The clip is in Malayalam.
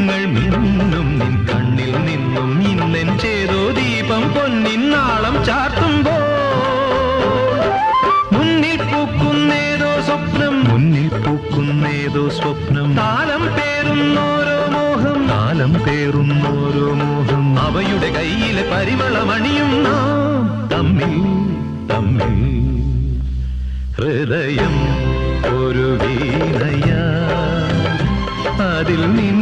മിഴികൾ മിന്നും നിൻ കണ്ണിൽ നിന്നും ഇന്നെൻ ചേതോ ദീപം പൊന്നിൻ നാളം ചാർത്തുമ്പോ മുന്നിൽ പൂക്കുന്നേതോ സ്വപ്നം താലം പേറുന്നോരോ മോഹം അവയുടെ കയ്യിലെ പരിമളമണിയും നാം തമ്മിൽ ഹൃദയം ഒരു വീണയാ അതിൽ നിൻ